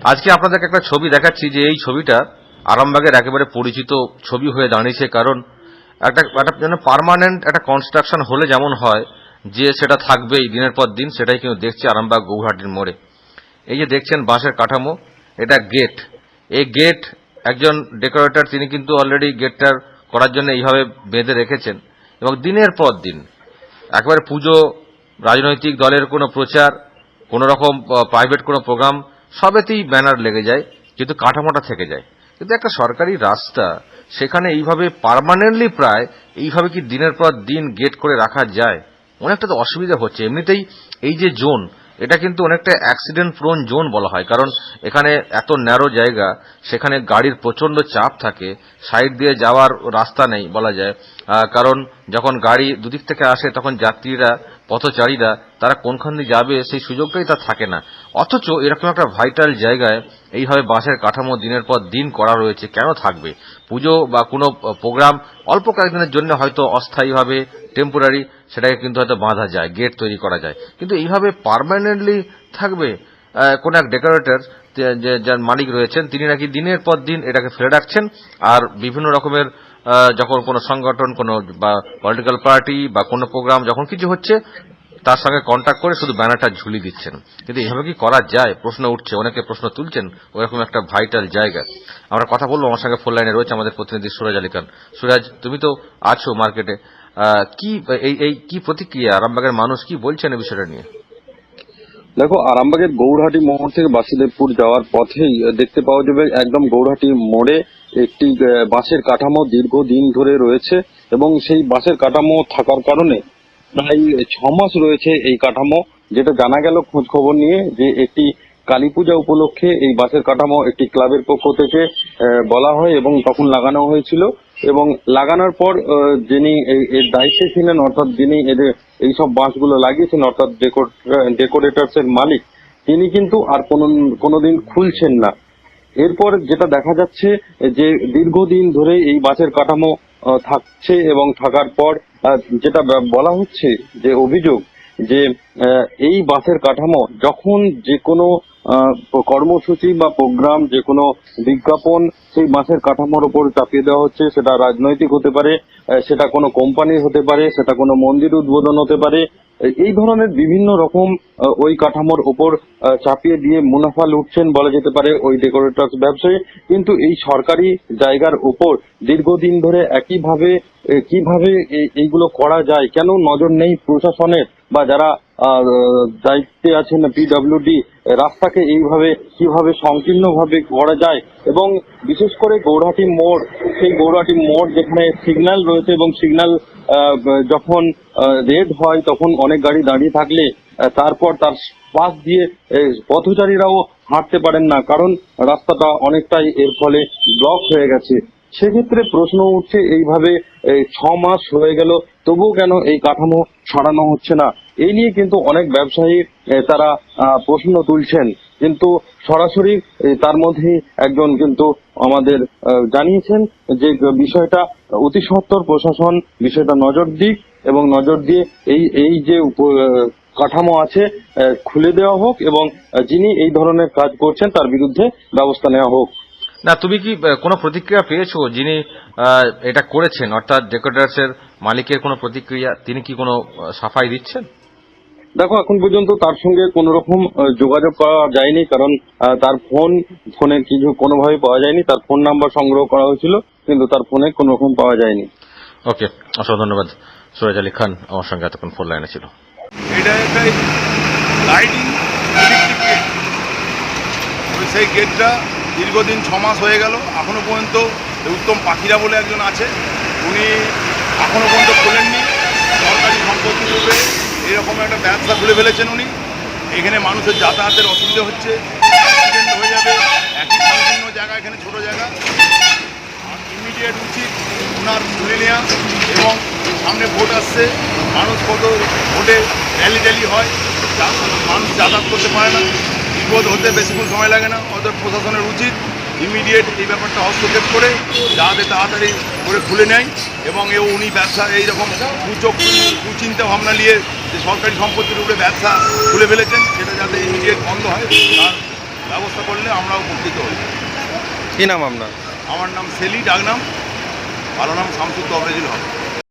আজকে আপনাদেরকে একটা ছবি দেখাচ্ছি যে এই ছবিটা আরামবাগের একেবারে পরিচিত ছবি হয়ে দাঁড়িয়েছে। কারণ একটা যেন পার্মানেন্ট একটা কনস্ট্রাকশন হলে যেমন হয় যে সেটা থাকবেই দিনের পর দিন, সেটাই কিন্তু দেখছি আরামবাগ গৌহাটির মোড়ে। এই যে দেখছেন বাঁশের কাঠামো, এটা গেট। এই গেট একজন ডেকোরেটর তিনি কিন্তু অলরেডি গেটটার করার জন্য এইভাবে বেঁধে রেখেছেন এবং দিনের পর দিন একেবারে পুজো, রাজনৈতিক দলের কোনো প্রচার, কোন রকম প্রাইভেট কোনো প্রোগ্রাম, সবেতেই ব্যানার লেগে যায়, কিন্তু কাঠামোটা থেকে যায়। কিন্তু একটা সরকারি রাস্তা, সেখানে এইভাবে পার্মানেন্টলি প্রায় এইভাবে কি দিনের পর দিন গেট করে রাখা যায়? অনেকটা তো অসুবিধা হচ্ছে। এমনিতেই এই যে জোন, এটা কিন্তু অনেকটা অ্যাক্সিডেন্ট প্রোন জোন বলা হয়, কারণ এখানে এত ন্যারো জায়গা, সেখানে গাড়ির প্রচন্ড চাপ থাকে, সাইড দিয়ে যাওয়ার রাস্তা নেই বলা যায়। কারণ যখন গাড়ি দুদিক থেকে আসে তখন যাত্রীরা, পথচারীরা তারা কোনখান দিয়ে যাবে সেই সুযোগটাই তার থাকে না। অথচ এরকম একটা ভাইটাল জায়গায় এইভাবে বাঁশের কাঠামো দিনের পর দিন করা রয়েছে, কেন থাকবে? পুজো বা কোনো প্রোগ্রাম অল্প কয়েকদিনের জন্য হয়তো অস্থায়ীভাবে টেম্পোরারি সেটাকে কিন্তু হয়তো বাঁধা যায়, গেট তৈরি করা যায়, কিন্তু এইভাবে পার্মানেন্টলি থাকবে? কোন এক ডেকোরেটর যার মালিক রয়েছেন তিনি নাকি দিনের পর দিন এটাকে ফেলে রাখছেন, আর বিভিন্ন রকমের যখন কোনো সংগঠন, কোনো বা পলিটিক্যাল পার্টি বা কোনো প্রোগ্রাম যখন কিছু হচ্ছে তার সঙ্গে কন্ট্যাক্ট করে শুধু ব্যানারটা ঝুলিয়ে দিচ্ছেন। কিন্তু এইভাবে কি করা যায়? প্রশ্ন উঠছে, অনেকে প্রশ্ন তুলছেন। ওরকম একটা ভাইটাল জায়গা আমরা কথা বলবো। আমার সঙ্গে ফোন লাইনে রয়েছে আমাদের প্রতিনিধি সুরাজ আলী খান। সুরাজ, তুমি তো আছো মার্কেটে, কি এই কি প্রতিক্রিয়া, আরামবাগের মানুষ কি বলছেন এই বিষয়টা নিয়ে? দেখো, আরামবাগের গৌরহাটি মোড় থেকে বাসুদেবপুর যাওয়ার পথেই দেখতে পাওয়া যাবে একদম গৌরহাটি মোড়ে একটি বাঁশের কাঠামো দীর্ঘদিন ধরে রয়েছে এবং সেই বাঁশের কাঠামো থাকার কারণে প্রায় 6 মাস রয়েছে এই কাঠামো। যেটা জানা গেল খোঁজ খবর নিয়ে, যে একটি কালী পূজা উপলক্ষে এই বাঁশের কাঠামো একটি ক্লাবের পক্ষ থেকে বলা হয় এবং তখন লাগানো হয়েছিল। এবং লাগানোর পর যিনি এর দায়িত্বে ছিলেন, অর্থাৎ যিনি এদের এইসব বাঁশগুলো লাগিয়েছেন, অর্থাৎ ডেকোরেটরস এর মালিক, তিনি কিন্তু আর কোনোদিন খুলছেন না। এরপর যেটা দেখা যাচ্ছে যে দীর্ঘদিন ধরে এই বাঁশের কাঠামো থাকছে এবং থাকার পর যেটা বলা হচ্ছে, যে অভিযোগ, যে এই বাঁশের কাঠামো যখন যে কোনো কর্মসূচি বা প্রোগ্রাম, যে কোনো বিজ্ঞাপন সেই বাঁশের কাঠামোর উপর চাপিয়ে দেওয়া হচ্ছে। সেটা রাজনৈতিক হতে পারে, সেটা কোনো কোম্পানির হতে পারে, সেটা কোনো মন্দির উদ্বোধন হতে পারে। এই ধরনের বিভিন্ন রকম ওই কাঠামোর ওপর চাপিয়ে দিয়ে মুনাফা লুটছেন বলা যেতে পারে ওই ডেকোরেটরস ব্যবসায়ী। কিন্তু এই সরকারি জায়গার উপর দীর্ঘদিন ধরে একইভাবে কিভাবে এইগুলো করা যায়, কেন নজর নেই প্রশাসনের বা যারা দায়িত্বে আছেন পিডব্লিউডি, রাস্তাকে এইভাবে কিভাবে সংকীর্ণভাবে করা যায়। এবং বিশেষ করে গৌরহাটি মোড়, সেই গৌরহাটি মোড় যেখানে সিগন্যাল রয়েছে এবং সিগন্যাল যখন রেড হয় তখন অনেক গাড়ি দাঁড়িয়ে থাকলে তারপর তার পাশ দিয়ে পথচারীরাও হাঁটতে পারেন না, কারণ রাস্তাটা অনেকটাই এর ফলে ব্লক হয়ে গেছে। সেক্ষেত্রে প্রশ্ন উঠছে, এইভাবে 6 মাস হয়ে গেল তবুও কেন এই কাঠামো সরানো হচ্ছে না? এই নিয়ে কিন্তু অনেক ব্যবসায়ী তারা প্রশ্ন তুলছেন, কিন্তু সরাসরি তার মধ্যে একজন কিন্তু আমাদের জানিয়েছেন যে বিষয়টা অতি সত্বর প্রশাসন বিষয়টা নজর দিক এবং নজর দিয়ে এই যে কাঠামো আছে খুলে দেওয়া হোক এবং যিনি এই ধরনের কাজ করছেন তার বিরুদ্ধে ব্যবস্থা নেওয়া হোক। না, তুমি কি কোনো প্রতিক্রিয়া পেয়েছো যিনি এটা করেছেন, অর্থাৎ ডেকোরেটরস এর মালিকের কোনো প্রতিক্রিয়া? তিনি কি কোনো সাফাই দিচ্ছেন? দেখো, এখন পর্যন্ত তার সঙ্গে কোন রকম যোগাযোগ করা যায়নি, কারণ তার ফোনে কিছু কোনোভাবে পাওয়া যায়নি। তার ফোন নাম্বার সংগ্রহ করা হয়েছিল, কিন্তু তার ফোনে কোন রকম পাওয়া যায়নি। ওকে, অসংখ্য ধন্যবাদ সুরাজ আলী খান আমার সঙ্গে এতক্ষণ ফোন লাইনে ছিল। এটা একটা লাইটিং গেট, সেই গেটটা দীর্ঘদিন 6 মাস হয়ে গেল, এখনো পর্যন্ত উত্তম পাখিরা বলে একজন আছে, উনি এখনো পর্যন্ত খোলেননি। সরকারি সম্পত্তি রূপে এরকম একটা ব্যবসা খুলে ফেলেছেন উনি। এখানে মানুষের যাতায়াতের অসুবিধা হচ্ছে, অ্যাক্সিডেন্ট হয়ে যাবে। একই সংকীর্ণ জায়গা, এখানে ছোটো জায়গা। ইমিডিয়েট উচিত ওনার তুলে নেওয়া। এবং সামনে ভোট আসছে, মানুষ কত ভোটে র্যালি ট্যালি হয়, মানুষ যাতায়াত করতে পারে না, বিপদ হতে বেশিক্ষণ সময় লাগে না। অতএব প্রশাসনের উচিত ইমিডিয়েট এই ব্যাপারটা হস্তক্ষেপ করে যাতে তাড়াতাড়ি করে খুলে নেয়। এবং উনি ব্যবসা এইরকম কুচিন্তা ভাবনা নিয়ে যে সরকারি সম্পত্তির উপরে ব্যবসা খুলে ফেলেছেন, সেটা যাতে ইমিডিয়েট বন্ধ হয় তার ব্যবস্থা করলে আমরা উপকৃত হই। কি নাম আপনার? আমার নাম সেলি, ডাকনাম, ভালো নাম শামসুদ্দৌলা হক।